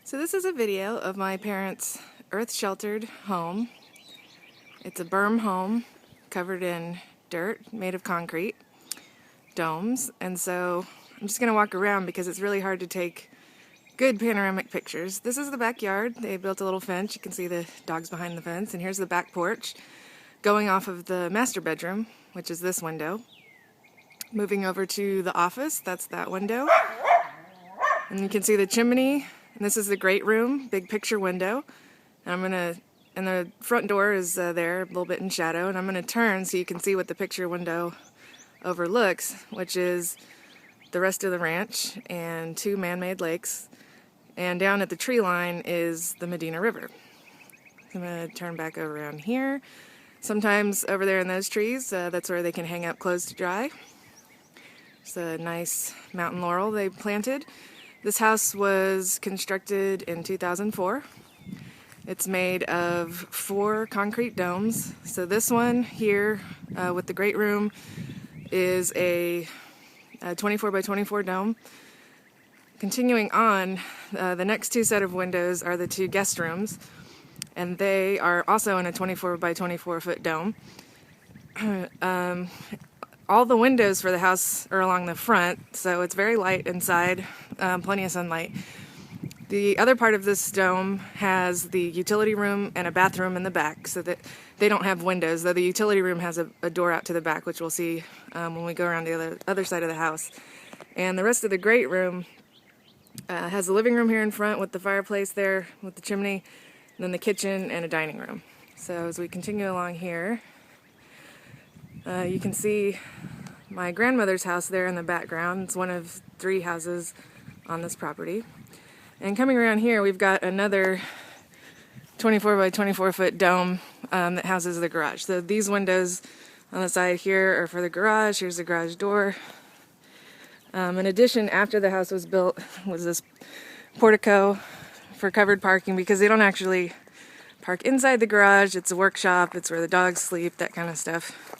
So this is a video of my parents' earth-sheltered home. It's a berm home covered in dirt made of concrete domes, and so I'm just going to walk around because it's really hard to take good panoramic pictures. This is the backyard. They built a little fence. You can see the dogs behind the fence, and here's the back porch going off of the master bedroom, which is this window. Moving over to the office, that's that window. And you can see the chimney, and this is the great room, big picture window. And the front door is there, a little bit in shadow, and I'm gonna turn so you can see what the picture window overlooks, which is the rest of the ranch and two man-made lakes. And down at the tree line is the Medina River. I'm gonna turn back over around here. Sometimes over there in those trees, that's where they can hang up clothes to dry. It's a nice mountain laurel they planted. This house was constructed in 2004. It's made of 4 concrete domes. So this one here with the great room is a 24 by 24 dome. Continuing on, the next 2 set of windows are the 2 guest rooms, and they are also in a 24 by 24 foot dome. All the windows for the house are along the front, so it's very light inside, plenty of sunlight. The other part of this dome has the utility room and a bathroom in the back, so that they don't have windows, though the utility room has a door out to the back, which we'll see when we go around the other side of the house. And the rest of the great room has a living room here in front with the fireplace there with the chimney, and then the kitchen and a dining room. So as we continue along here, you can see my grandmother's house there in the background. It's one of 3 houses on this property. And coming around here, we've got another 24 by 24 foot dome that houses the garage. So these windows on the side here are for the garage. Here's the garage door. In addition, after the house was built, was this portico for covered parking, because they don't actually park inside the garage. It's a workshop. It's where the dogs sleep, that kind of stuff.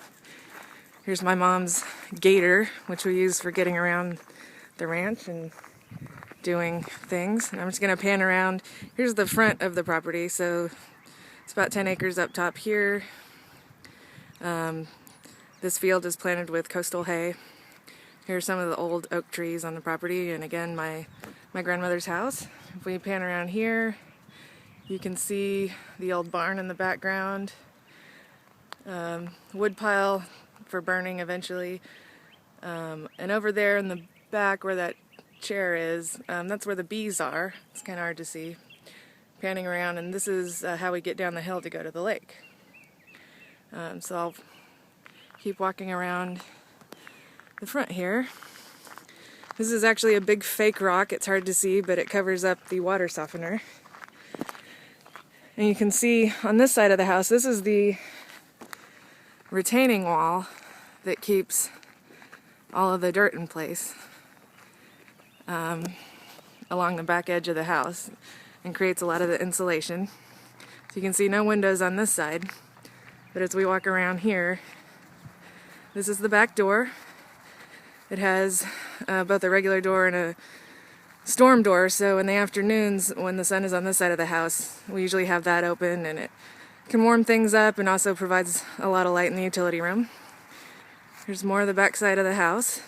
Here's my mom's gator, which we use for getting around the ranch and doing things. And I'm just going to pan around. Here's the front of the property. So it's about 10 acres up top here. This field is planted with coastal hay. Here are some of the old oak trees on the property, and again, my grandmother's house. If we pan around here, you can see the old barn in the background. Wood pile for burning eventually. And over there in the back where that chair is, that's where the bees are. It's kind of hard to see. Panning around, and this is how we get down the hill to go to the lake. So I'll keep walking around the front here. This is actually a big fake rock. It's hard to see, but it covers up the water softener. And you can see on this side of the house, this is the retaining wall that keeps all of the dirt in place along the back edge of the house and creates a lot of the insulation. So you can see no windows on this side, but as we walk around here, this is the back door. It has both a regular door and a storm door, so in the afternoons when the sun is on this side of the house, we usually have that open, and it can warm things up and also provides a lot of light in the utility room. Here's more of the back side of the house.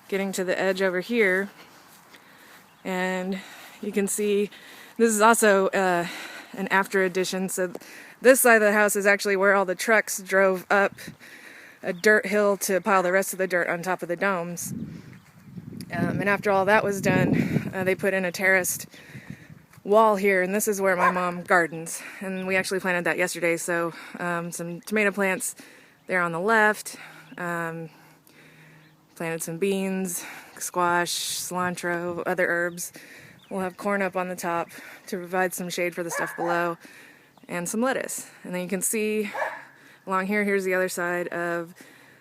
Getting to the edge over here, and you can see this is also an after addition. So this side of the house is actually where all the trucks drove up a dirt hill to pile the rest of the dirt on top of the domes. And after all that was done, they put in a terraced wall here, and this is where my mom gardens. And we actually planted that yesterday, so some tomato plants there on the left. Planted some beans, squash, cilantro, other herbs. We'll have corn up on the top to provide some shade for the stuff below, and some lettuce. And then you can see along here, here's the other side of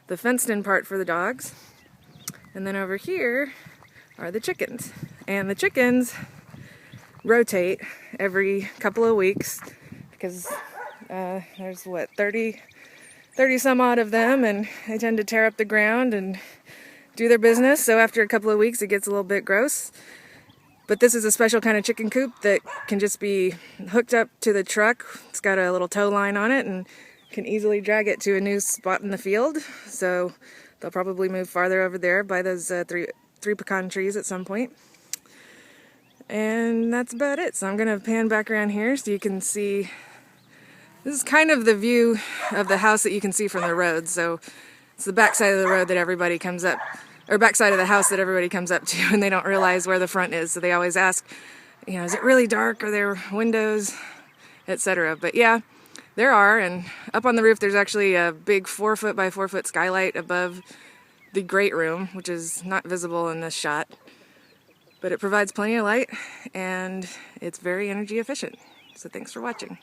the fenced-in part for the dogs. And then over here are the chickens. And the chickens rotate every couple of weeks because there's, 30 some odd of them, and they tend to tear up the ground and do their business. So after a couple of weeks, it gets a little bit gross. But this is a special kind of chicken coop that can just be hooked up to the truck. It's got a little tow line on it and can easily drag it to a new spot in the field. So they'll probably move farther over there by those three pecan trees at some point. And that's about it. So I'm going to pan back around here so you can see. This is kind of the view of the house that you can see from the road. So it's the back side of the road that everybody comes up, or back side of the house that everybody comes up to, and they don't realize where the front is. So they always ask, you know, is it really dark? Are there windows, etc.? But yeah, there are. And up on the roof, there's actually a big 4-foot by 4-foot skylight above the great room, which is not visible in this shot. But it provides plenty of light, and it's very energy efficient. So thanks for watching.